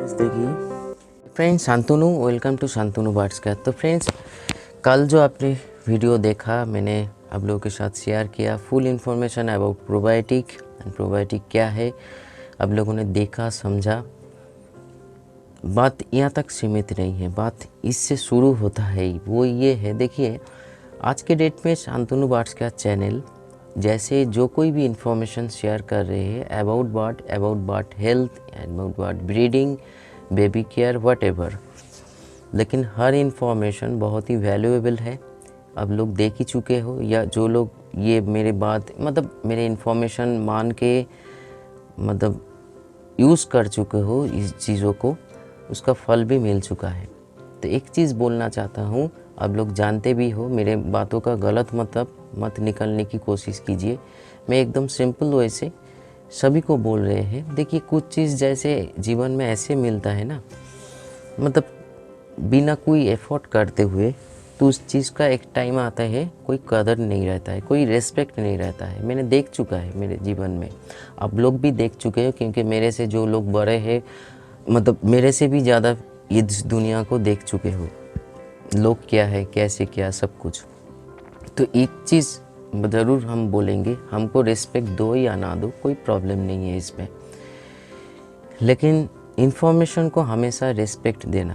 देखिए friends, Shantanu, welcome to Shantanu birds का। तो फ्रेंड्स, कल जो आपने वीडियो देखा मैंने आप लोगों के साथ शेयर किया full information about probiotic and probiotic क्या है, आप लोगों ने देखा समझा। बात यहाँ तक सीमित नहीं है, बात इससे शुरू होता है। वो ये है, देखिए आज के डेट में शांतनु बर्ड्स का चैनल जैसे जो कोई भी इंफॉर्मेशन शेयर कर रहे हैं about bird health, about bird breeding, baby care, whatever, लेकिन हर इंफॉर्मेशन बहुत ही वैल्यूएबल है। आप लोग देख ही चुके हो, या जो लोग ये मेरे बात मतलब मेरे इंफॉर्मेशन मान के मतलब यूज़ कर चुके हो इस चीज़ों को, उसका फल भी मिल चुका है। तो एक चीज़ बोलना चाहता हूँ, आप लोग जानते भी हो, मेरे बातों का गलत मतलब मत निकलने की कोशिश कीजिए। मैं एकदम सिंपल वे से सभी को बोल रहे हैं। देखिए कुछ चीज़ जैसे जीवन में ऐसे मिलता है ना, मतलब बिना कोई एफर्ट करते हुए, तो उस चीज़ का एक टाइम आता है कोई कदर नहीं रहता है, कोई रेस्पेक्ट नहीं रहता है। मैंने देख चुका है मेरे जीवन में, आप लोग भी देख चुके हो, क्योंकि मेरे से जो लोग बड़े हैं मतलब मेरे से भी ज़्यादा इस दुनिया को देख चुके हो, लोग क्या है कैसे क्या सब कुछ। तो एक चीज़ ज़रूर हम बोलेंगे, हमको रिस्पेक्ट दो या ना दो कोई प्रॉब्लम नहीं है इसमें, लेकिन इन्फॉर्मेशन को हमेशा रिस्पेक्ट देना,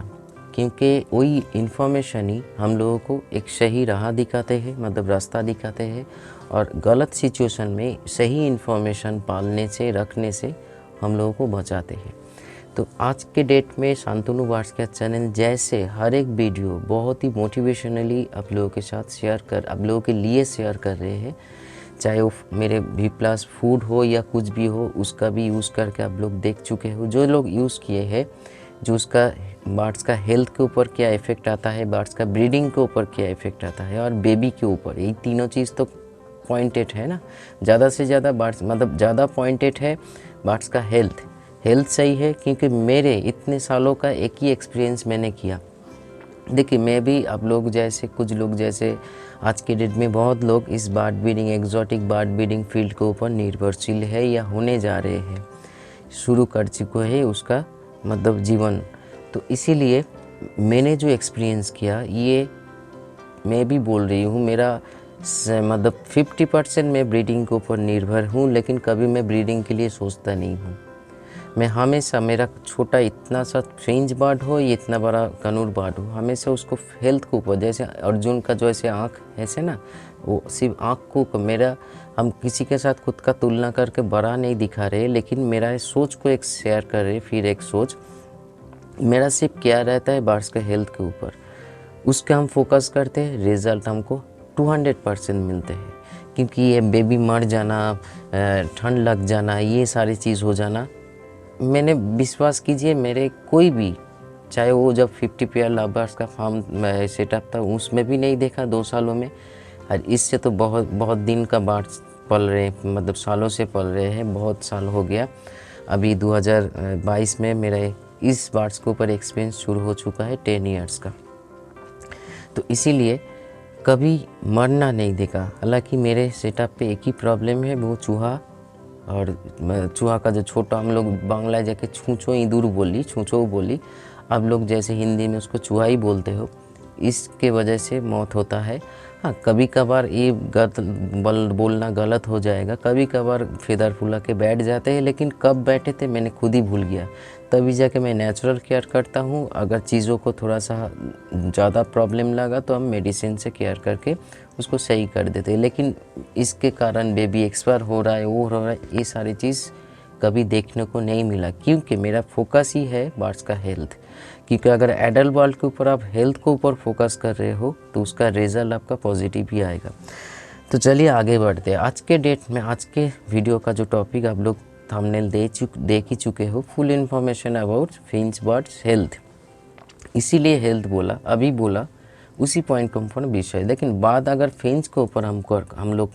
क्योंकि वही इन्फॉर्मेशन ही हम लोगों को एक सही राह दिखाते हैं, मतलब रास्ता दिखाते हैं, और गलत सिचुएशन में सही इन्फॉर्मेशन पालने से रखने से हम लोगों को बचाते हैं। तो आज के डेट में शांतनु बर्ड्स का चैनल जैसे हर एक वीडियो बहुत ही मोटिवेशनली आप लोगों के साथ शेयर कर, आप लोगों के लिए शेयर कर रहे हैं, चाहे वो मेरे भी प्लस फूड हो या कुछ भी हो, उसका भी यूज़ करके आप लोग देख चुके हो। जो लोग यूज़ किए हैं, जो उसका बर्ड्स का हेल्थ के ऊपर क्या इफ़ेक्ट आता है, बर्ड्स का ब्रीडिंग के ऊपर क्या इफ़ेक्ट आता है, और बेबी के ऊपर, यही तीनों चीज़ तो पॉइंटेड है ना। ज़्यादा से ज़्यादा बर्ड्स मतलब ज़्यादा पॉइंटेड है बर्ड्स का हेल्थ सही है, क्योंकि मेरे इतने सालों का एक ही एक्सपीरियंस मैंने किया। देखिए मैं भी आप लोग जैसे, कुछ लोग जैसे आज के डेट में बहुत लोग इस bird breeding, exotic bird breeding field के ऊपर निर्भरशील है या होने जा रहे हैं, शुरू कर चुके हैं उसका मतलब जीवन। तो इसीलिए मैंने जो एक्सपीरियंस किया ये मैं भी बोल रही हूँ, मेरा मतलब 50% मैं ब्रीडिंग के ऊपर निर्भर हूँ, लेकिन कभी मैं ब्रीडिंग के लिए सोचता नहीं हूँ। मैं हमेशा, मेरा छोटा इतना सा फ्रिंज बर्ड हो या इतना बड़ा कनूर बर्ड हो, हमेशा उसको हेल्थ के ऊपर, जैसे अर्जुन का जो ऐसे आँख ऐसे ना, वो सिर्फ आँख को ऊपर, मेरा हम किसी के साथ खुद का तुलना करके बड़ा नहीं दिखा रहे, लेकिन मेरा सोच को एक शेयर कर रहे। फिर एक सोच मेरा सिर्फ क्या रहता है बर्ड्स के हेल्थ के ऊपर, उसका हम फोकस करते हैं, रिज़ल्ट हमको 200% मिलते हैं। क्योंकि ये बेबी मर जाना, ठंड लग जाना, ये सारी चीज़ हो जाना, मैंने विश्वास कीजिए मेरे कोई भी, चाहे वो जब 50 पेयर लव बर्ड्स का फार्म सेटअप था उसमें भी नहीं देखा 2 सालों में, और इससे तो बहुत बहुत दिन का बर्ड्स पल रहे हैं, मतलब सालों से पल रहे हैं, बहुत साल हो गया। अभी 2022 में मेरे इस बर्ड्स के ऊपर एक्सपीरियंस शुरू हो चुका है 10 ईयर्स का। तो इसीलिए कभी मरना नहीं देखा। हालांकि मेरे सेटअप पे एक ही प्रॉब्लम है, वो चूहा, और चूहा का जो छोटा, हम लोग बांग्ला जाके छूछो इंदूर बोली, छूछो बोली, आप लोग जैसे हिंदी में उसको चूहा ही बोलते हो, इसके वजह से मौत होता है। हाँ, कभी कभार ये बोलना गलत हो जाएगा, कभी कभार फेदर फुला के बैठ जाते हैं, लेकिन कब बैठे थे मैंने खुद ही भूल गया। तभी जाके मैं नेचुरल केयर करता हूँ। अगर चीज़ों को थोड़ा सा ज़्यादा प्रॉब्लम लगा तो हम मेडिसिन से केयर करके उसको सही कर देते हैं, लेकिन इसके कारण बेबी एक्सपायर हो रहा है, वो हो रहा है, ये सारी चीज़ कभी देखने को नहीं मिला, क्योंकि मेरा फोकस ही है बर्ड्स का हेल्थ। क्योंकि अगर एडल्ट बर्ड के ऊपर आप हेल्थ के ऊपर फोकस कर रहे हो तो उसका रिजल्ट आपका पॉजिटिव ही आएगा। तो चलिए आगे बढ़ते हैं। आज के डेट में, आज के वीडियो का जो टॉपिक आप लोग थंबनेल देख ही चुके हो, full information about Finch birds health. इसीलिए हेल्थ बोला, अभी बोला उसी पॉइंट के ऊपर विषय, लेकिन बात अगर फिंच के ऊपर हम लोग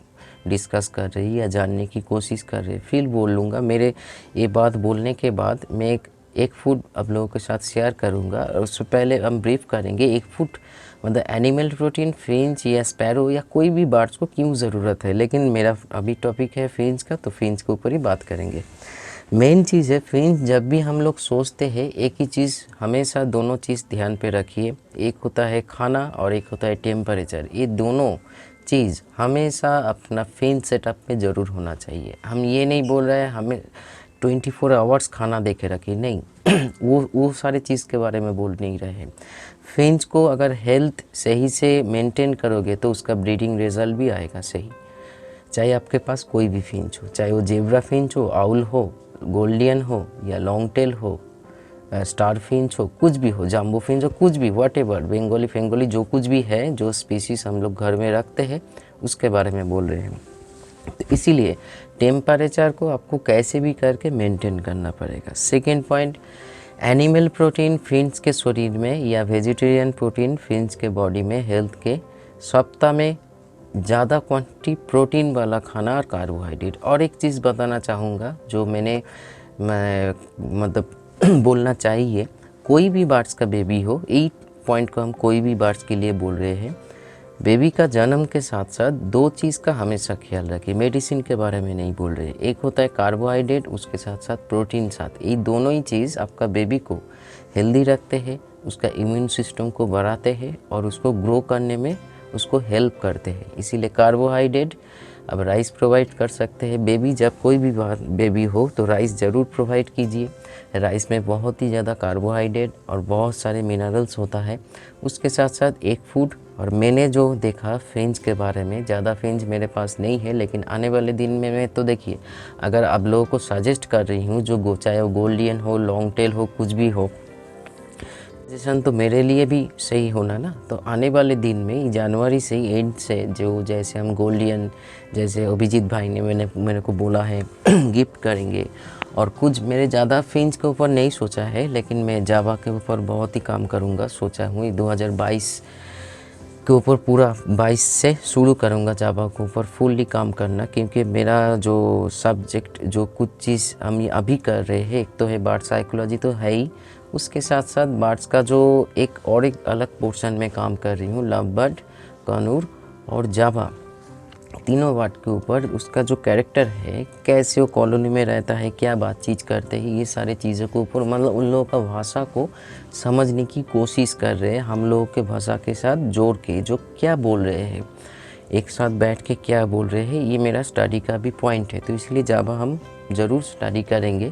डिस्कस कर रही या जानने की कोशिश कर रहे, फिर बोल लूँगा। मेरे ये बात बोलने के बाद मैं एक फूड आप लोगों के साथ शेयर करूँगा, और उससे पहले हम ब्रीफ करेंगे एक फूड मतलब एनिमल प्रोटीन फिंच या स्पैरो या कोई भी बर्ड्स को क्यों ज़रूरत है। लेकिन मेरा अभी टॉपिक है फिंच का, तो फिंच के ऊपर ही बात करेंगे। मेन चीज़ है फ्रेंड्स, जब भी हम लोग सोचते हैं एक ही चीज़, हमेशा दोनों चीज़ ध्यान पे रखिए। एक होता है खाना और एक होता है टेम्परेचर। ये दोनों चीज़ हमेशा अपना फेन सेटअप में ज़रूर होना चाहिए। हम ये नहीं बोल रहे हैं हमें 24 आवर्स खाना दे के रखिए, नहीं वो सारे चीज़ के बारे में बोल नहीं रहे हैं। फेंस को अगर हेल्थ सही से मेंटेन करोगे तो उसका ब्रीडिंग रिजल्ट भी आएगा सही। चाहे आपके पास कोई भी फिंच हो, चाहे वो जेब्रा फिंच हो, आउल हो, गोल्डियन हो या लॉन्ग टेल हो, स्टार फिंच हो, कुछ भी हो, जाम्बो फिंच हो, कुछ भी, व्हाटएवर, बंगाली फेंगोली, जो कुछ भी है, जो स्पीसीज हम लोग घर में रखते हैं उसके बारे में बोल रहे हैं। तो इसीलिए टेम्परेचर को आपको कैसे भी करके मेंटेन करना पड़ेगा। Second point, animal protein Finch के शरीर में या वेजिटेरियन प्रोटीन फिंच के बॉडी में हेल्थ के सप्ताह में ज़्यादा क्वांटिटी प्रोटीन वाला खाना और कार्बोहाइड्रेट। और एक चीज़ बताना चाहूँगा जो मैं मतलब बोलना चाहिए, कोई भी बर्ड्स का बेबी हो, 8 पॉइंट को हम कोई भी बर्ड्स के लिए बोल रहे हैं, बेबी का जन्म के साथ साथ 2 चीज़ का हमेशा ख्याल रखिए। मेडिसिन के बारे में नहीं बोल रहे, एक होता है कार्बोहाइड्रेट, उसके साथ साथ प्रोटीन साथ। ये दोनों ही चीज़ आपका बेबी को हेल्दी रखते हैं, उसका इम्यून सिस्टम को बढ़ाते हैं और उसको ग्रो करने में उसको हेल्प करते हैं। इसीलिए कार्बोहाइड्रेट अब राइस प्रोवाइड कर सकते हैं। बेबी जब कोई भी बेबी हो तो राइस ज़रूर प्रोवाइड कीजिए। राइस में बहुत ही ज़्यादा कार्बोहाइड्रेट और बहुत सारे मिनरल्स होता है। उसके साथ साथ एक फूड, और मैंने जो देखा फ्रेंच के बारे में, ज़्यादा फ्रेंच मेरे पास नहीं है, लेकिन आने वाले दिन में मैं तो देखिए अगर आप लोगों को सजेस्ट कर रही हूँ, जो चाहे वो गोल्डियन हो, लॉन्ग टेल हो, कुछ भी हो, सजेशन तो मेरे लिए भी सही होना ना। तो आने वाले दिन में जनवरी से ही एंड से जो जैसे हम गोल्डियन, जैसे अभिजीत भाई ने मेरे को बोला है गिफ्ट करेंगे। और कुछ मेरे ज़्यादा फिंच के ऊपर नहीं सोचा है, लेकिन मैं जावा के ऊपर बहुत ही काम करूँगा, सोचा हूँ 2022 के ऊपर पूरा 22 से शुरू करूँगा जावा के ऊपर फुल्ली काम करना। क्योंकि मेरा जो सब्जेक्ट, जो कुछ चीज़ हम अभी कर रहे हैं, एक तो है बर्ड साइकोलॉजी तो है ही, उसके साथ साथ बर्ड्स का जो एक अलग पोर्शन में काम कर रही हूँ, लव बर्ड, कानूर और जावा, तीनों बर्ड के ऊपर उसका जो कैरेक्टर है, कैसे वो कॉलोनी में रहता है, क्या बातचीत करते हैं, ये सारे चीज़ों के ऊपर मतलब उन लोगों का भाषा को समझने की कोशिश कर रहे हैं, हम लोगों के भाषा के साथ जोड़ के जो क्या बोल रहे हैं, एक साथ बैठ के क्या बोल रहे हैं, ये मेरा स्टडी का भी पॉइंट है। तो इसलिए जावा हम ज़रूर स्टडी करेंगे।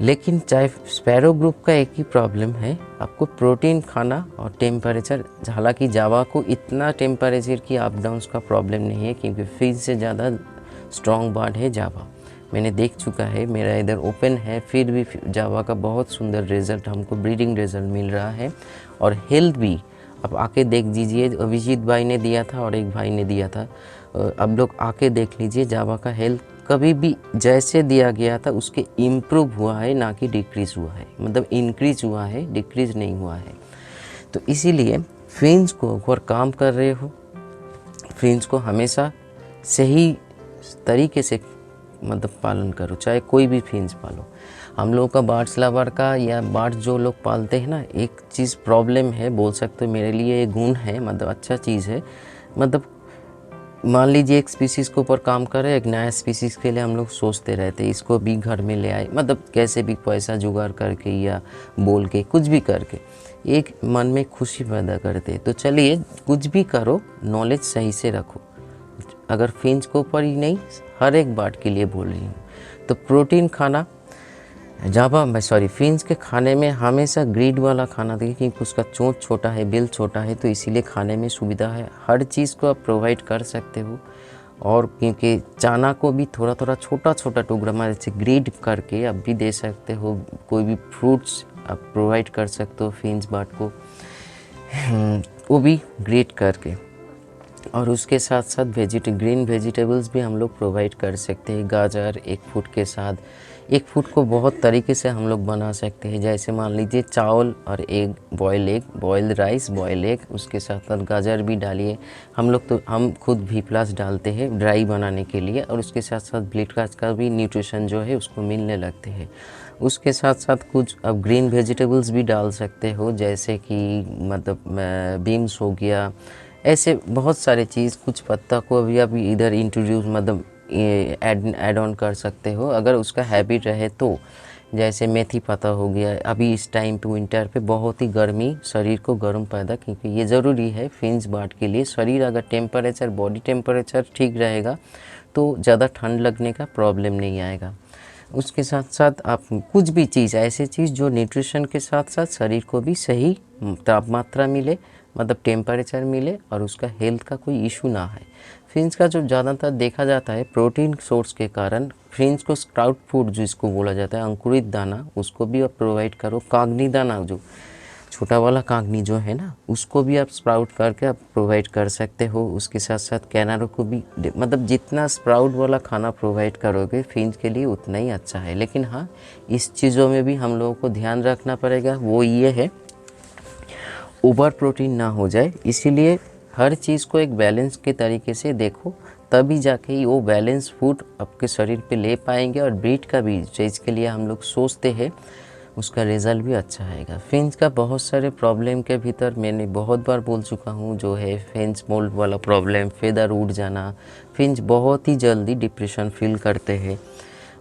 लेकिन चाहे स्पैरो ग्रुप का एक ही प्रॉब्लम है, आपको प्रोटीन खाना और टेम्परेचर। हालांकि जावा को इतना टेम्परेचर की अप डाउन्स का प्रॉब्लम नहीं है, क्योंकि फ्रिज से ज़्यादा स्ट्रॉन्ग बर्ड है जावा, मैंने देख चुका है, मेरा इधर ओपन है, फिर भी जावा का बहुत सुंदर रिज़ल्ट हमको ब्रीडिंग रिज़ल्ट मिल रहा है। और हेल्थ भी आप आके देख दीजिए, अभिजीत भाई ने दिया था और एक भाई ने दिया था, अब लोग आके देख लीजिए, जावा का हेल्थ कभी भी जैसे दिया गया था उसके इम्प्रूव हुआ है, ना कि डिक्रीज़ हुआ है, मतलब इंक्रीज़ हुआ है, डिक्रीज़ नहीं हुआ है। तो इसीलिए फ्रेंच को अगर काम कर रहे हो, फ्रेंच को हमेशा सही तरीके से मतलब पालन करो, चाहे कोई भी फ्रेंच पालो। हम लोगों का बर्ड्स लवर का या बर्ड्स जो लोग पालते हैं ना, एक चीज़ प्रॉब्लम है, बोल सकते हो मेरे लिए ये गुण है, मतलब अच्छा चीज़ है। मतलब मान लीजिए एक स्पीसीज़ के ऊपर काम कर रहे हैं, एक नया स्पीसीज़ के लिए हम लोग सोचते रहते हैं, इसको भी घर में ले आए, मतलब कैसे भी पैसा जुगाड़ करके या बोल के कुछ भी करके एक मन में खुशी पैदा करते। तो चलिए कुछ भी करो, नॉलेज सही से रखो। अगर फिंच के ऊपर ही नहीं, हर एक बर्ड के लिए बोल रही हूँ। तो प्रोटीन खाना फिंच के खाने में हमेशा ग्रिड वाला खाना देखिए, क्योंकि उसका चोंच छोटा है, बिल छोटा है, तो इसीलिए खाने में सुविधा है। हर चीज़ को आप प्रोवाइड कर सकते हो। और क्योंकि चाना को भी थोड़ा थोड़ा छोटा छोटा टुकड़ा में जैसे ग्रिड करके आप भी दे सकते हो। कोई भी फ्रूट्स आप प्रोवाइड कर सकते हो फिंच बर्ड को, वो भी ग्रेट करके। और उसके साथ साथ ग्रीन वेजिटेबल्स भी हम लोग प्रोवाइड कर सकते हैं। गाजर एक फूड के साथ, एक फूड को बहुत तरीके से हम लोग बना सकते हैं। जैसे मान लीजिए चावल और egg, boil rice, boil egg, उसके साथ साथ गाजर भी डालिए। हम खुद भी प्लस डालते हैं ड्राई बनाने के लिए, और उसके साथ साथ ब्लिटकास्ट का भी न्यूट्रिशन जो है उसको मिलने लगते हैं। उसके साथ साथ कुछ अब ग्रीन वेजिटेबल्स भी डाल सकते हो, जैसे कि मतलब बीन्स हो गया, ऐसे बहुत सारे चीज़। कुछ पत्ता को अभी इधर इंट्रोड्यूस मतलब ऐड ऑन कर सकते हो अगर उसका हैबिट रहे तो। जैसे मेथी पत्ता हो गया, अभी इस टाइम पे विंटर पे बहुत ही गर्मी शरीर को गर्म पैदा, क्योंकि ये ज़रूरी है फिंच बर्ड के लिए। शरीर अगर टेम्परेचर, बॉडी टेम्परेचर ठीक रहेगा तो ज़्यादा ठंड लगने का प्रॉब्लम नहीं आएगा। उसके साथ साथ आप कुछ भी चीज़, ऐसी चीज़ जो न्यूट्रिशन के साथ साथ शरीर को भी सही तापमात्रा मिले, मतलब टेम्परेचर मिले और उसका हेल्थ का कोई इशू ना है। फिंच का जो ज़्यादातर देखा जाता है प्रोटीन सोर्स के कारण, फिंच को स्प्राउट फूड जिसको बोला जाता है, अंकुरित दाना, उसको भी आप प्रोवाइड करो। कागनी दाना, जो छोटा वाला कागनी जो है ना, उसको भी आप स्प्राउट करके आप प्रोवाइड कर सकते हो। उसके साथ साथ कैनारो को भी, मतलब जितना स्प्राउट वाला खाना प्रोवाइड करोगे फिंच के लिए उतना ही अच्छा है। लेकिन हाँ, इस चीज़ों में भी हम लोगों को ध्यान रखना पड़ेगा, वो ये है ओवर प्रोटीन ना हो जाए। इसीलिए हर चीज़ को एक बैलेंस के तरीके से देखो, तभी जाके ही वो बैलेंस फूड आपके शरीर पे ले पाएंगे। और ब्रीड का भी चीज़ के लिए हम लोग सोचते हैं, उसका रिज़ल्ट भी अच्छा आएगा। फिंच का बहुत सारे प्रॉब्लम के भीतर मैंने बहुत बार बोल चुका हूँ, जो है फिंच मोल्ड वाला प्रॉब्लम, फेदर उड़ जाना। फिंच बहुत ही जल्दी डिप्रेशन फील करते हैं।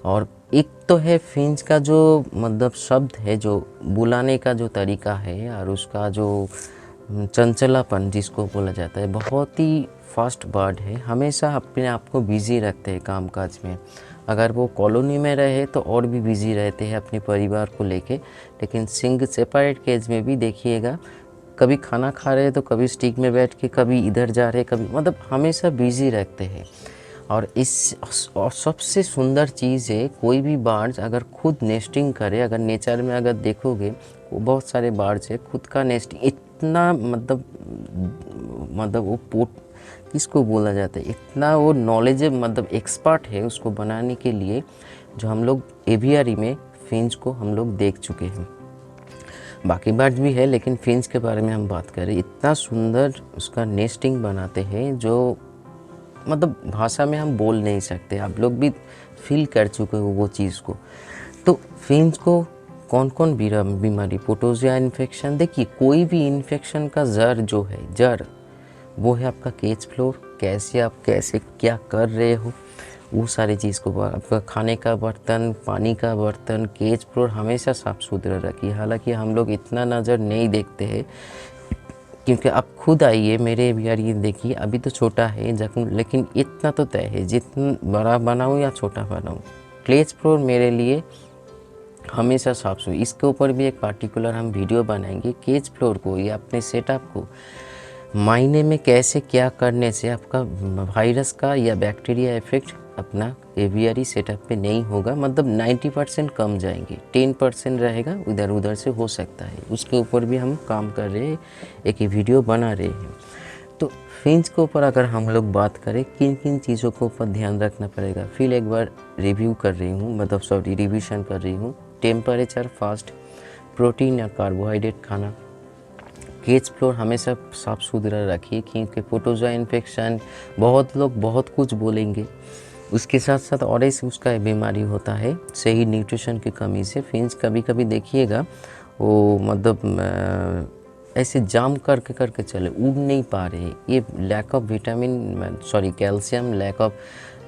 और एक तो है फिंच का जो मतलब शब्द है, जो बुलाने का जो तरीका है, और उसका जो चंचलापन जिसको बोला जाता है, बहुत ही फास्ट बर्ड है। हमेशा अपने आप को बिज़ी रखते हैं काम काज में। अगर वो कॉलोनी में रहे तो और भी बिज़ी रहते हैं अपने परिवार को लेके। लेकिन सिंग सेपरेट केज में भी देखिएगा, कभी खाना खा रहे तो कभी स्टिक में बैठ के, कभी इधर जा रहे, कभी, मतलब हमेशा बिज़ी रखते हैं। और सबसे सुंदर चीज़ है, कोई भी बर्ड्स अगर खुद नेस्टिंग करे, अगर नेचर में अगर देखोगे, वो बहुत सारे बर्ड्स है खुद का नेस्टिंग इतना, मतलब वो किसको बोला जाता है, इतना वो नॉलेज, मतलब एक्सपर्ट है उसको बनाने के लिए, जो हम लोग एवियरी में फिंच को हम लोग देख चुके हैं। बाकी बर्ड्स भी है, लेकिन फिंच के बारे में हम बात करें, इतना सुंदर उसका नेस्टिंग बनाते हैं जो मतलब भाषा में हम बोल नहीं सकते। आप लोग भी फील कर चुके हो वो चीज़ को। तो फिंच को कौन कौन बीमारी, प्रोटोजोआ इन्फेक्शन, देखिए कोई भी इन्फेक्शन का जड़ जो है, जड़ वो है आपका केज फ्लोर। कैसे आप कैसे क्या कर रहे हो, वो सारी चीज़ को, आपका खाने का बर्तन, पानी का बर्तन, केज फ्लोर हमेशा साफ़ सुथरा रखिए। हालांकि हम लोग इतना नज़र नहीं देखते हैं, क्योंकि आप खुद आइए मेरे यार, ये देखिए अभी तो छोटा है जख्म, लेकिन इतना तो तय है, जितना बड़ा बनाऊँ या छोटा बनाऊँ, केज फ्लोर मेरे लिए हमेशा साफ सुथरा। इसके ऊपर भी एक पार्टिकुलर हम वीडियो बनाएंगे, केज फ्लोर को या अपने सेटअप को महीने में कैसे क्या करने से आपका वायरस का या बैक्टीरिया इफेक्ट अपना एवियरी सेटअप पे नहीं होगा। मतलब 90% कम जाएंगे, 10% रहेगा, इधर उधर से हो सकता है। उसके ऊपर भी हम काम कर रहे हैं, एक वीडियो बना रहे हैं। तो फिंच के ऊपर अगर हम लोग बात करें, किन किन चीज़ों को ऊपर ध्यान रखना पड़ेगा, फिर एक बार रिव्यू कर रही हूँ, मतलब सॉरी रिविज़न कर रही हूँ। टेम्परेचर, फास्ट, प्रोटीन या कार्बोहाइड्रेट खाना, केज फ्लोर हमेशा साफ़ सुथरा रखिए, क्योंकि प्रोटोजोआ इन्फेक्शन, बहुत लोग बहुत कुछ बोलेंगे। उसके साथ साथ और ऐसे उसका बीमारी होता है सही न्यूट्रिशन की कमी से। फिंच कभी कभी देखिएगा वो मतलब ऐसे जाम करके चले, उड़ नहीं पा रहे। ये lack of vitamin, sorry calcium, lack of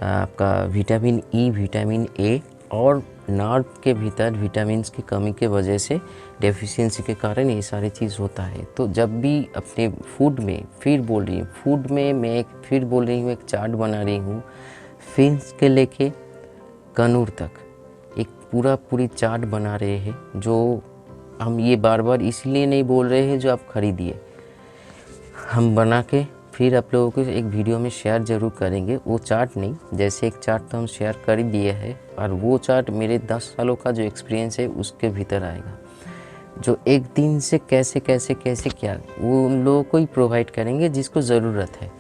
आपका विटामिन ई, विटामिन ए, और नर्व के भीतर विटामिन्स की कमी के वजह से, डेफिशिएंसी के कारण ये सारी चीज़ होता है। तो जब भी अपने फूड में, फिर बोल रही हूँ फूड में, मैं एक चार्ट बना रही हूँ फिंच के लेके कनूर तक, एक पूरी चार्ट बना रहे हैं, जो हम ये बार बार इसलिए नहीं बोल रहे हैं जो आप खरीदिए, हम बना के फिर आप लोगों को एक वीडियो में शेयर ज़रूर करेंगे। वो चार्ट नहीं, जैसे एक चार्ट तो हम शेयर कर ही दिए है, और वो चार्ट मेरे 10 सालों का जो एक्सपीरियंस है उसके भीतर आएगा, जो एक दिन से कैसे क्या, वो उन लोगों को ही प्रोवाइड करेंगे जिसको ज़रूरत है।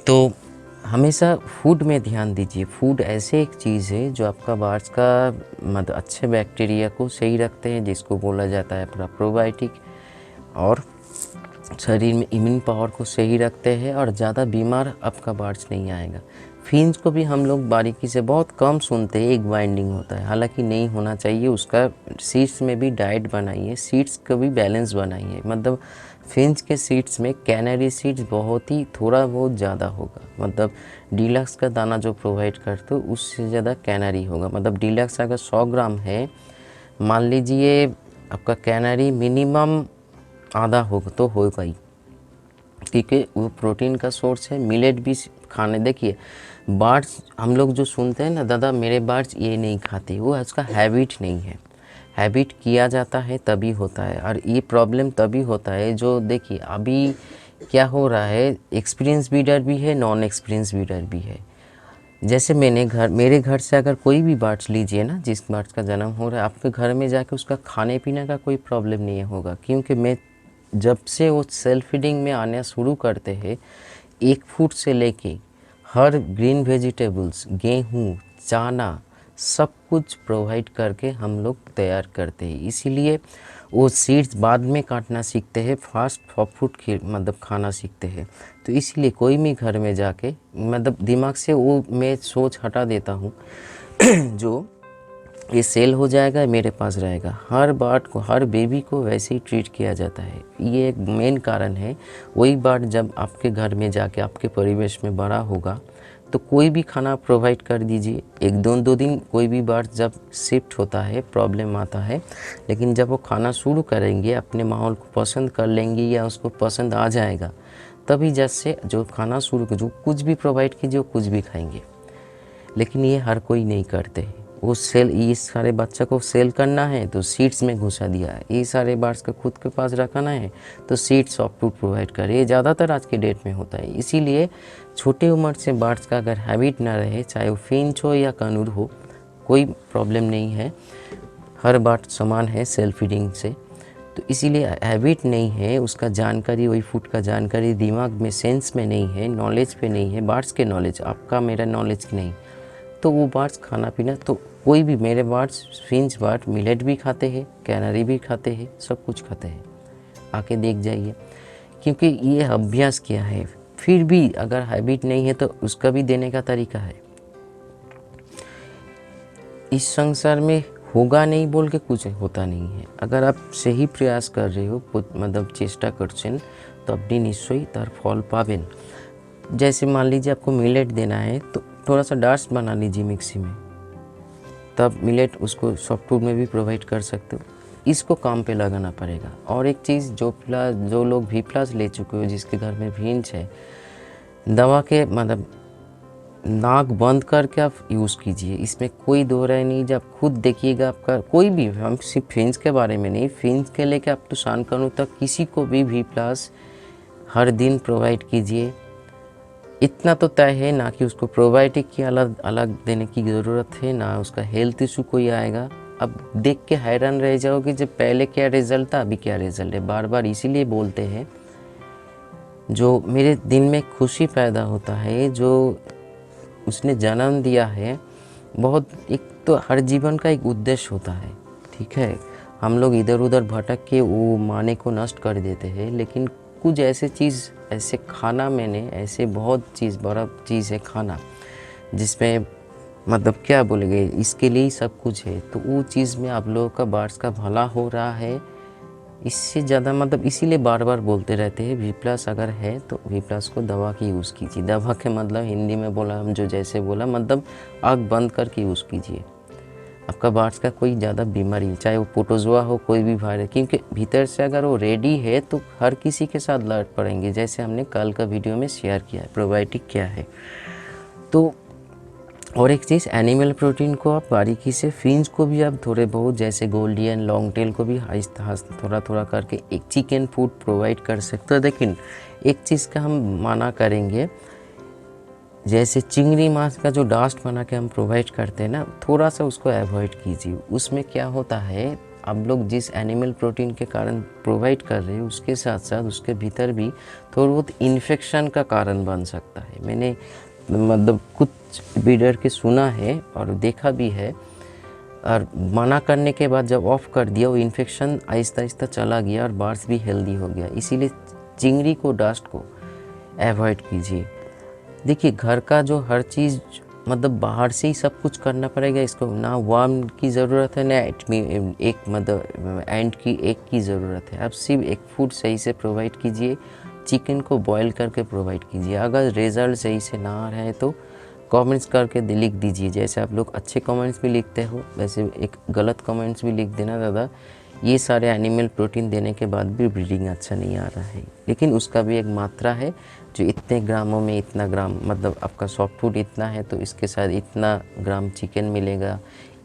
तो हमेशा फूड में ध्यान दीजिए। फूड ऐसे एक चीज़ है जो आपका बर्ड्स का मतलब अच्छे बैक्टीरिया को सही रखते हैं, जिसको बोला जाता है पूरा प्रोबायोटिक, और शरीर में इम्यून पावर को सही रखते हैं, और ज़्यादा बीमार आपका बर्ड्स नहीं आएगा। फिंच को भी हम लोग बारीकी से बहुत कम सुनते हैं, एक बाइंडिंग होता है, हालांकि नहीं होना चाहिए। उसका सीड्स में भी डाइट बनाइए, सीड्स का भी बैलेंस बनाइए। मतलब फिंच के सीड्स में कैनरी सीड्स बहुत ही थोड़ा बहुत ज़्यादा होगा, मतलब डीलक्स का दाना जो प्रोवाइड करते हो उससे ज़्यादा कैनरी होगा। मतलब डीलक्स अगर 100 ग्राम है, मान लीजिए आपका कैनरी मिनिमम आधा होगा तो होगा ही, क्योंकि वो प्रोटीन का सोर्स है। मिलेट भी खाने, देखिए बर्ड्स हम लोग जो सुनते हैं ना, दादा मेरे बर्ड्स ये नहीं खाते, वो उसका हैबिट नहीं है। हैबिट किया जाता है तभी होता है, और ये प्रॉब्लम तभी होता है जो देखिए अभी क्या हो रहा है, एक्सपीरियंस ब्रीडर भी है, नॉन एक्सपीरियंस ब्रीडर भी है। जैसे मेरे घर से अगर कोई भी बर्ड्स लीजिए ना, जिस बर्ड्स का जन्म हो रहा है, आपके घर में जाके उसका खाने पीने का कोई प्रॉब्लम नहीं होगा, क्योंकि मैं जब से वो सेल्फ फीडिंग में आना शुरू करते हैं, 1 फूट से लेके हर ग्रीन वेजिटेबल्स, गेहूँ, चना, सब कुछ प्रोवाइड करके हम लोग तैयार करते हैं। इसीलिए वो सीड्स बाद में काटना सीखते हैं, फास्ट फूड मतलब खाना सीखते हैं। तो इसलिए कोई भी घर में जाके मतलब दिमाग से वो मैं सोच हटा देता हूँ जो ये सेल हो जाएगा मेरे पास रहेगा। हर बर्ड को, हर बेबी को वैसे ही ट्रीट किया जाता है। ये एक मेन कारण है। वही बर्ड जब आपके घर में जाके आपके परिवेश में बड़ा होगा तो कोई भी खाना प्रोवाइड कर दीजिए। 1-2 दिन कोई भी बर्ड जब शिफ्ट होता है प्रॉब्लम आता है, लेकिन जब वो खाना शुरू करेंगे, अपने माहौल को पसंद कर लेंगे या उसको पसंद आ जाएगा, तभी जैसे जो खाना शुरू, जो कुछ भी प्रोवाइड कीजिए वो कुछ भी खाएंगे। लेकिन ये हर कोई नहीं करते हैं। वो सेल, ये सारे बच्चा को सेल करना है तो सीड्स में घुसा दिया है, ये सारे बर्ड्स को खुद के पास रखना है तो सीड्स सॉफ्ट फूड प्रोवाइड करे। ये ज़्यादातर आज के डेट में होता है। इसीलिए छोटे उम्र से बर्ड्स का अगर हैबिट ना रहे, चाहे वो फिंच हो या कनूर हो, कोई प्रॉब्लम नहीं है, हर बर्ड समान है सेल्फ फीडिंग से। तो इसीलिए हैबिट नहीं है, उसका जानकारी, वही फूड का जानकारी दिमाग में, सेंस में नहीं है, नॉलेज पे नहीं है, बर्ड्स के नॉलेज, आपका मेरा नॉलेज नहीं, तो वो बर्ड्स खाना पीना, तो कोई भी मेरे बर्ड्स, फिंच बर्ड मिलेट भी खाते हैं, कैनरी भी खाते हैं, सब कुछ खाते हैं, आके देख जाइए। क्योंकि ये अभ्यास किया है। फिर भी अगर हैबिट नहीं है तो उसका भी देने का तरीका है। इस संसार में होगा नहीं बोल के कुछ होता नहीं है। अगर आप सही प्रयास कर रहे हो, मतलब चेष्टा करছেন, तो अपनी निश्चयই তার फल पावेन। जैसे मान लीजिए आपको मिलेट देना है तो थोड़ा सा डस्ट बना लीजिए मिक्सी में, तब मिलेट उसको सॉफ्ट फूड में भी प्रोवाइड कर सकते हो। इसको काम पे लगाना पड़ेगा। और एक चीज़, जो लोग V+ ले चुके हो, जिसके घर में फिंच है, दवा के मतलब नाक बंद करके आप यूज़ कीजिए, इसमें कोई दो राय नहीं। जब खुद देखिएगा आपका कोई भी, हम सिर्फ फिंच के बारे में नहीं, फिंच के लेके आप तो शानकनु तक किसी को भी V+ हर दिन प्रोवाइड कीजिए। इतना तो तय है ना कि उसको प्रोबायोटिक की अलग अलग देने की ज़रूरत है, ना उसका हेल्थ इशू कोई आएगा। अब देख के हैरान रह जाओगे जब पहले क्या रिज़ल्ट था, अभी क्या रिज़ल्ट है। बार बार इसीलिए बोलते हैं, जो मेरे दिन में खुशी पैदा होता है, जो उसने जन्म दिया है, बहुत, एक तो हर जीवन का एक उद्देश्य होता है, ठीक है। हम लोग इधर उधर भटक के वो माने को नष्ट कर देते हैं, लेकिन कुछ ऐसे चीज़, ऐसे खाना, मैंने ऐसे बहुत चीज़, बड़ा चीज़ है खाना, जिसमें मतलब क्या बोलेंगे, इसके लिए ही सब कुछ है। तो वो चीज़ में आप लोगों का, बर्ड्स का भला हो रहा है। इससे ज़्यादा मतलब इसीलिए बार बार बोलते रहते हैं, V+ अगर है तो V+ को दवा की यूज़ कीजिए। दवा के मतलब हिंदी में बोला, हम जो जैसे बोला, मतलब आँख बंद करके यूज़ कीजिए। आपका बर्ड्स का कोई ज़्यादा बीमारी, चाहे वो प्रोटोजोआ हो, कोई भी वायरस, क्योंकि भीतर से अगर वो रेडी है तो हर किसी के साथ लड़ पड़ेंगे। जैसे हमने कल का वीडियो में शेयर किया है, प्रोबायोटिक क्या है। तो और एक चीज़, एनिमल प्रोटीन को आप बारीकी से, फिंच को भी आप थोड़े बहुत, जैसे गोल्डियन, लॉन्ग टेल को भी आहिस्ता थोड़ा थोड़ा करके एक चिकन फूड प्रोवाइड कर सकते हो। लेकिन एक चीज़ का हम माना करेंगे, जैसे चिंगड़ी मांस का जो डास्ट बना के हम प्रोवाइड करते हैं ना, थोड़ा सा उसको अवॉइड कीजिए। उसमें क्या होता है, आप लोग जिस एनिमल प्रोटीन के कारण प्रोवाइड कर रहे हैं, उसके साथ साथ उसके भीतर भी थोड़ा बहुत इन्फेक्शन का कारण बन सकता है। मैंने मतलब कुछ ब्रीडर के सुना है और देखा भी है, और मना करने के बाद जब ऑफ कर दिया, वो इन्फेक्शन आहिस्ता आहिस्ता चला गया और बर्ड्स भी हेल्दी हो गया। इसीलिए चिंगड़ी को, डास्ट को अवॉइड कीजिए। देखिए, घर का जो हर चीज़ मतलब बाहर से ही सब कुछ करना पड़ेगा इसको, ना वार्म की ज़रूरत है ना एक मतलब एंड की एक की ज़रूरत है। आप सिर्फ एक फूड सही से प्रोवाइड कीजिए, चिकन को बॉईल करके प्रोवाइड कीजिए। अगर रिज़ल्ट सही से ना आ रहा है तो कमेंट्स करके लिख दीजिए। जैसे आप लोग अच्छे कमेंट्स भी लिखते हो वैसे एक गलत कमेंट्स भी लिख देना, दादा ये सारे एनिमल प्रोटीन देने के बाद भी ब्रीडिंग अच्छा नहीं आ रहा है। लेकिन उसका भी एक मात्रा है, जो इतने ग्रामों में इतना ग्राम, मतलब आपका सॉफ्ट फूड इतना है तो इसके साथ इतना ग्राम चिकन मिलेगा।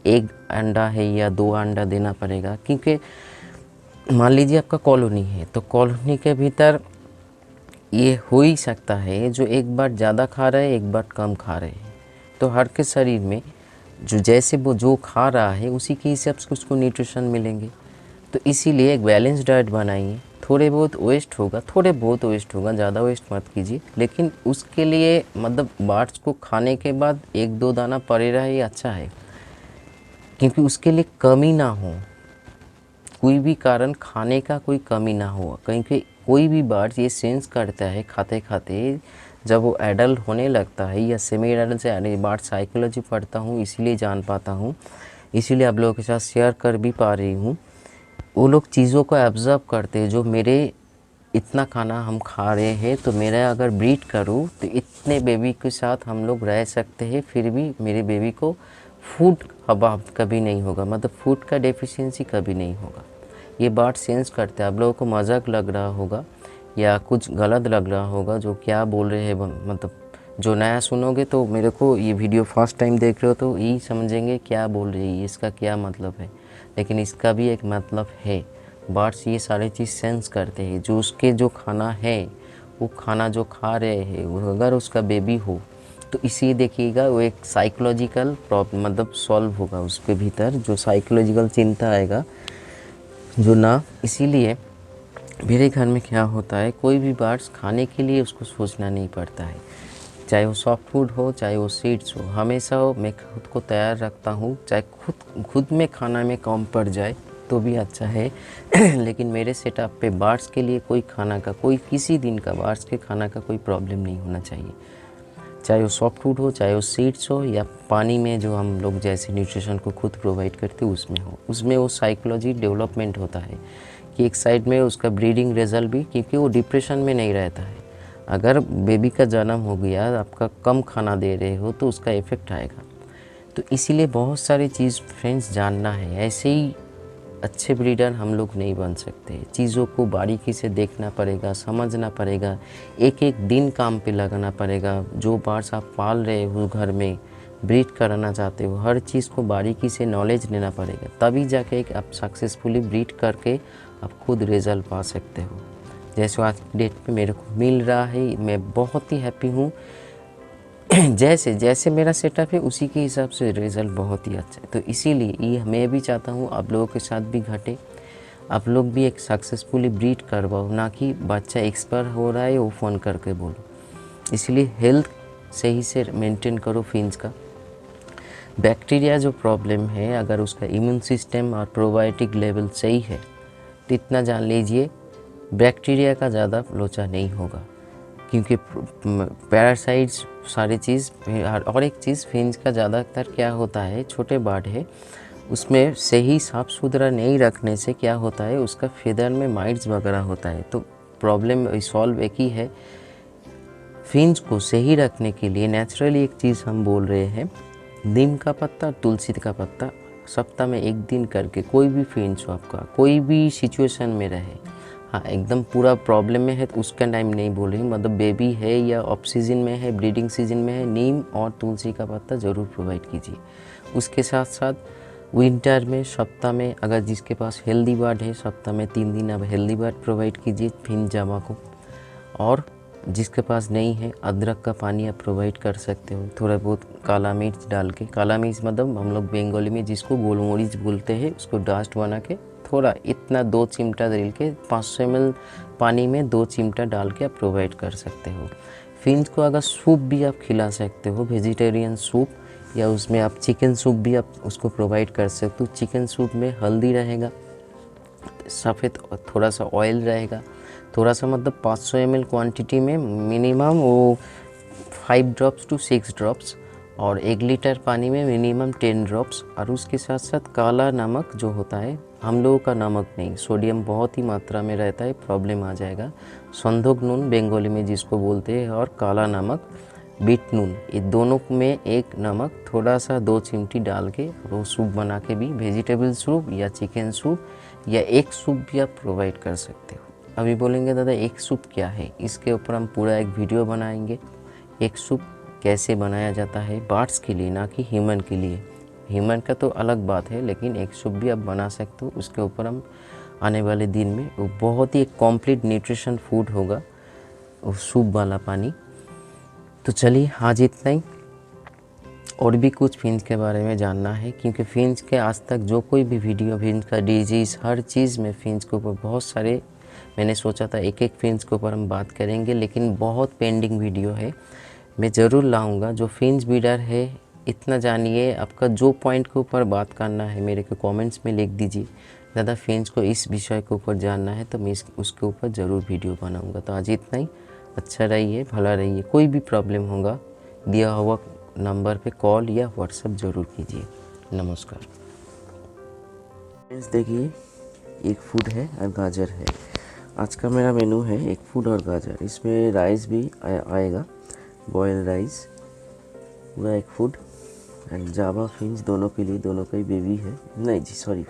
एक अंडा है या 2 अंडा देना पड़ेगा, क्योंकि मान लीजिए आपका कॉलोनी है तो कॉलोनी के भीतर ये हो ही सकता है जो एक बार ज़्यादा खा रहे हैं एक बार कम खा रहे हैं, तो हर के शरीर में जो जैसे वो जो खा रहा है उसी के हिसाब से उसको न्यूट्रिशन मिलेंगे। तो इसीलिए एक बैलेंस डाइट बनाइए। थोड़े बहुत वेस्ट होगा, ज़्यादा वेस्ट मत कीजिए, लेकिन उसके लिए मतलब बार्ड्स को खाने के बाद 1-2 दाना पड़े रहे ये अच्छा है, क्योंकि उसके लिए कमी ना हो, कोई भी कारण खाने का कोई कमी ना हो। क्योंकि कोई भी बर्ड ये सेंस करता है खाते खाते, जब वो एडल्ट होने लगता है या सेमी एडल्ट से बर्ड साइकोलॉजी पढ़ता हूँ इसीलिए जान पाता हूँ, इसीलिए आप लोगों के साथ शेयर कर भी पा रही हूँ। वो लोग चीज़ों को ऑब्ज़र्व करते हैं, जो मेरे इतना खाना हम खा रहे हैं तो मेरा अगर ब्रीड करूँ तो इतने बेबी के साथ हम लोग रह सकते हैं, फिर भी मेरे बेबी को फूड अभाव कभी नहीं होगा, मतलब फूड का डेफिशिएंसी कभी नहीं होगा। ये बात सेंस करते हैं। आप लोगों को मजाक लग रहा होगा या कुछ गलत लग रहा होगा जो क्या बोल रहे हैं, मतलब जो नया सुनोगे तो मेरे को ये वीडियो फर्स्ट टाइम देख रहे हो तो यही समझेंगे क्या बोल रही है, इसका क्या मतलब है। लेकिन इसका भी एक मतलब है। बर्ड्स ये सारी चीज़ सेंस करते हैं, जो उसके जो खाना है वो खाना जो खा रहे हैं वो अगर उसका बेबी हो तो इसी देखिएगा वो एक साइकोलॉजिकल प्रॉब्लम मतलब सॉल्व होगा उसके भीतर, जो साइकोलॉजिकल चिंता आएगा जो ना। इसीलिए मेरे घर में क्या होता है, कोई भी बर्ड्स खाने के लिए उसको सोचना नहीं पड़ता है, चाहे वो सॉफ्ट फूड हो चाहे वो सीड्स हो, हमेशा हो मैं खुद को तैयार रखता हूँ। चाहे खुद में खाना में कम पड़ जाए तो भी अच्छा है लेकिन मेरे सेटअप पे बर्ड्स के लिए कोई खाना का कोई किसी दिन का बर्ड्स के खाना का कोई प्रॉब्लम नहीं होना चाहिए, चाहे वो सॉफ्ट फूड हो चाहे वो सीड्स हो या पानी में जो हम लोग जैसे न्यूट्रिशन को खुद प्रोवाइड करते हैं उसमें हो। उसमें वो साइकोलॉजी डेवलपमेंट होता है कि एक साइड में उसका ब्रीडिंग रिजल्ट भी, क्योंकि वो डिप्रेशन में नहीं रहता है। अगर बेबी का जन्म हो गया आपका कम खाना दे रहे हो तो उसका इफ़ेक्ट आएगा। तो इसीलिए बहुत सारी चीज़ फ्रेंड्स जानना है, ऐसे ही अच्छे ब्रीडर हम लोग नहीं बन सकते। चीज़ों को बारीकी से देखना पड़ेगा, समझना पड़ेगा, एक एक दिन काम पे लगाना पड़ेगा। जो बर्ड्स आप पाल रहे हो घर में ब्रीड कराना चाहते हो, हर चीज़ को बारीकी से नॉलेज लेना पड़ेगा, तभी जाके एक आप सक्सेसफुली ब्रीड करके आप खुद रिज़ल्ट पा सकते हो। जैसे आज की डेट पे मेरे को मिल रहा है, मैं बहुत ही हैप्पी हूँ। जैसे जैसे मेरा सेटअप है उसी के हिसाब से रिज़ल्ट बहुत ही अच्छा है। तो इसीलिए ये मैं भी चाहता हूँ आप लोगों के साथ भी घटे, आप लोग भी एक सक्सेसफुली ब्रीड करवाओ, ना कि बच्चा एक्सपायर हो रहा है वो फ़ोन करके बोलो। इसलिए हेल्थ सही से मेंटेन करो फिंच का। बैक्टीरिया जो प्रॉब्लम है, अगर उसका इम्यून सिस्टम और प्रोबायोटिक लेवल सही है तो इतना जान लीजिए बैक्टीरिया का ज़्यादा लोचा नहीं होगा, क्योंकि पैरासाइट्स सारी चीज़। और एक चीज़ फिंच का ज़्यादातर क्या होता है, छोटे बर्ड है उसमें सही साफ़ सुथरा नहीं रखने से क्या होता है उसका फेदर में माइट्स वगैरह होता है। तो प्रॉब्लम सॉल्व एक ही है, फिंच को सही रखने के लिए नेचुरली एक चीज़ हम बोल रहे हैं, नीम का पत्ता तुलसी का पत्ता सप्ताह में 1 दिन करके, कोई भी फिंच हो आपका कोई भी सिचुएशन में रहे, हाँ एकदम पूरा प्रॉब्लम में है तो उसका टाइम नहीं बोल रही, मतलब बेबी है या ऑफ सीजन में है ब्रीडिंग सीजन में है, नीम और तुलसी का पत्ता ज़रूर प्रोवाइड कीजिए। उसके साथ साथ विंटर में सप्ताह में अगर जिसके पास हेल्दी बर्ड है सप्ताह में 3 दिन आप हेल्दी बर्ड प्रोवाइड कीजिए फिंच जामा को। और जिसके पास नहीं है अदरक का पानी आप प्रोवाइड कर सकते हो, थोड़ा बहुत काला मिर्च डाल के, काला मिर्च मतलब हम लोग बंगाली में जिसको गोलमरीच बोलते हैं, उसको डस्ट बना के थोड़ा इतना 2 चिमटा डाल के 500 ml पानी में 2 चिमटा डाल के आप प्रोवाइड कर सकते हो। फिंच को अगर सूप भी आप खिला सकते हो, वेजिटेरियन सूप, या उसमें आप चिकन सूप भी आप उसको प्रोवाइड कर सकते हो। चिकन सूप में हल्दी रहेगा, सफ़ेद थोड़ा सा ऑयल रहेगा, थोड़ा सा मतलब 500 ml क्वांटिटी में मिनिमम वो 5 ड्रॉप्स to 6 ड्रॉप्स और 1 लीटर पानी में मिनिमम 10 ड्रॉप्स। और उसके साथ साथ काला नमक जो होता है, हम लोगों का नमक नहीं, सोडियम बहुत ही मात्रा में रहता है, प्रॉब्लम आ जाएगा। संदोक नून बंगाली में जिसको बोलते हैं, और काला नमक बीट नून, ये दोनों में एक नमक थोड़ा सा 2 चिमटी डाल के वो सूप बना के भी, वेजिटेबल सूप या चिकन सूप या एक सूप भी आप प्रोवाइड कर सकते हो। अभी बोलेंगे दादा एक सूप क्या है, इसके ऊपर हम पूरा एक वीडियो बनाएंगे। एक सूप कैसे बनाया जाता है बर्ड्स के लिए, ना कि ह्यूमन के लिए। ह्यूमन का तो अलग बात है, लेकिन एक सूप भी आप बना सकते हो। उसके ऊपर हम आने वाले दिन में, वो बहुत ही एक कॉम्प्लीट न्यूट्रिशन फूड होगा वो सूप वाला पानी। तो चलिए आज इतना ही। और भी कुछ फिंच के बारे में जानना है, क्योंकि फिंच के आज तक जो कोई भी वीडियो, फिंच का डिजीज़, हर चीज़ में फिंच के ऊपर बहुत सारे, मैंने सोचा था एक एक फिंच के ऊपर हम बात करेंगे, लेकिन बहुत पेंडिंग वीडियो है। मैं ज़रूर लाऊंगा। जो फिंच ब्रीडर है, इतना जानिए, आपका जो पॉइंट के ऊपर बात करना है मेरे को कमेंट्स में लिख दीजिए, दादा फिंच को इस विषय के ऊपर जानना है, तो मैं उसके ऊपर ज़रूर वीडियो बनाऊँगा। तो आज इतना ही। अच्छा रहिए, भला रहिए। कोई भी प्रॉब्लम होगा दिया हुआ नंबर पे कॉल या व्हाट्सएप ज़रूर कीजिए। नमस्कार फ्रेंड्स, देखिए एक फूड है और गाजर है। आज का मेरा मेनू है एक फूड और गाजर। इसमें राइस भी आएगा, बॉयल राइस, पूरा एक फूड। एंड जावा फिंच दोनों के लिए, दोनों का ही बेबी है, नहीं जी सॉरी,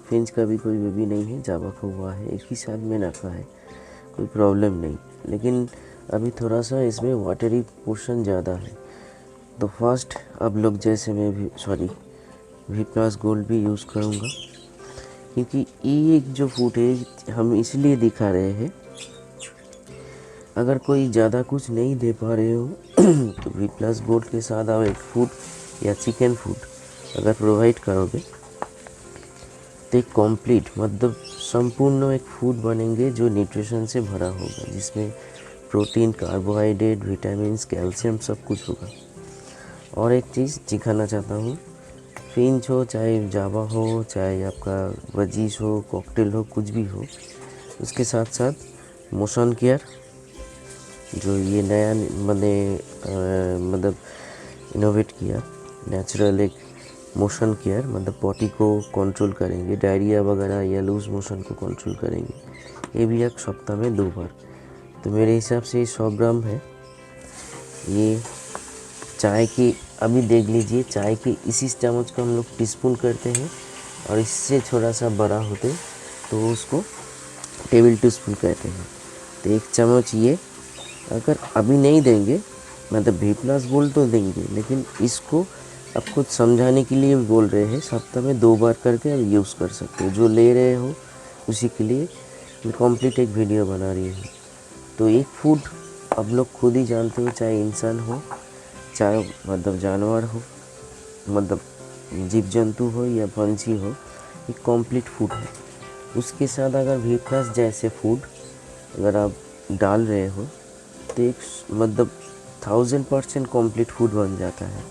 फिंच का भी कोई बेबी नहीं है, जावा का हुआ है, एक ही साथ में रखा है, कोई प्रॉब्लम नहीं। लेकिन अभी थोड़ा सा इसमें वाटरी पोर्शन ज़्यादा है। तो फर्स्ट अब लोग जैसे मैं भी वी प्लस गोल्ड भी यूज़ करूँगा, क्योंकि ये एक जो फूड है हम इसलिए दिखा रहे हैं, अगर कोई ज़्यादा कुछ नहीं दे पा रहे हो तो वी प्लस गोल्ड के साथ आप एक फूड या चिकन फूड अगर प्रोवाइड करोगे तो एक कॉम्प्लीट, मतलब संपूर्ण एक फूड बनेंगे जो न्यूट्रिशन से भरा होगा, जिसमें प्रोटीन, कार्बोहाइड्रेट, विटामिन्स, कैल्शियम सब कुछ होगा। और एक चीज़ दिखाना चाहता हूँ, फिंच हो चाहे जावा हो, चाहे आपका वजीज हो, कॉकटेल हो, कुछ भी हो, उसके साथ साथ मोशन केयर, जो ये नया मतलब इनोवेट किया, नेचुरल एक मोशन केयर, मतलब पॉटी को कंट्रोल करेंगे, डायरिया वगैरह या लूज मोशन को कंट्रोल करेंगे। ये भी एक सप्ताह में 2 बार। तो मेरे हिसाब से 100 ग्राम है। ये चाय की, अभी देख लीजिए, चाय की इसी चम्मच को हम लोग टीस्पून करते हैं, और इससे थोड़ा सा बड़ा होते तो उसको टेबल टीस्पून कहते हैं। तो 1 चम्मच ये अगर अभी नहीं देंगे, मतलब वी प्लस गोल्ड तो देंगे, लेकिन इसको अब खुद समझाने के लिए बोल रहे हैं, सप्ताह में 2 बार करके अब यूज़ कर सकते हो। जो ले रहे हो उसी के लिए मैं कंप्लीट एक वीडियो बना रही हूँ। तो एक फूड अब लोग खुद ही जानते हो, चाहे इंसान हो, चाहे मतलब जानवर हो, मतलब जीव जंतु हो या पंछी हो, एक कॉम्प्लीट फूड है। उसके साथ अगर वी प्लस जैसे फूड अगर आप डाल रहे हो तो एक मतलब 1000% कॉम्प्लीट फूड बन जाता है,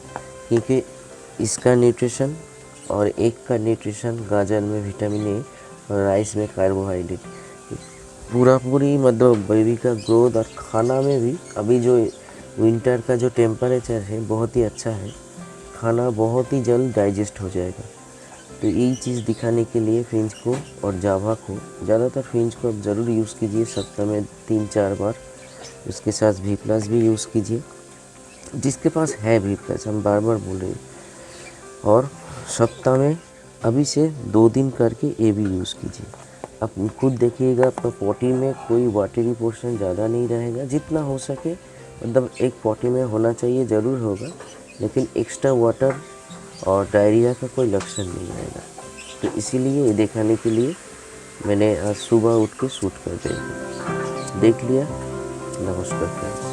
क्योंकि इसका न्यूट्रिशन और एक का न्यूट्रिशन, गाजर में विटामिन ए और राइस में कार्बोहाइड्रेट, पूरी मतलब बेबी का ग्रोथ। और खाना में भी अभी जो विंटर का जो टेम्परेचर है बहुत ही अच्छा है, खाना बहुत ही जल्द डाइजेस्ट हो जाएगा। तो यही चीज़ दिखाने के लिए फिंच को और जावा को, ज़्यादातर फिंच को आप ज़रूर यूज़ कीजिए, सप्ताह में 3-4 बार। उसके साथ वी प्लस भी यूज़ कीजिए, जिसके पास है वी प्लस, हम बार बार बोल रहे हैं। और सप्ताह में अभी से 2 दिन करके ये भी यूज़ कीजिए। आप खुद देखिएगा, आपका पॉटी में कोई वाटरी पोर्शन ज़्यादा नहीं रहेगा, जितना हो सके, मतलब एक पॉटी में होना चाहिए, ज़रूर होगा, लेकिन एक्स्ट्रा वाटर और डायरिया का कोई लक्षण नहीं रहेगा। तो इसीलिए ये दिखाने के लिए मैंने आज सुबह उठ के शूट कर दिया। देख लिया। नमस्कार।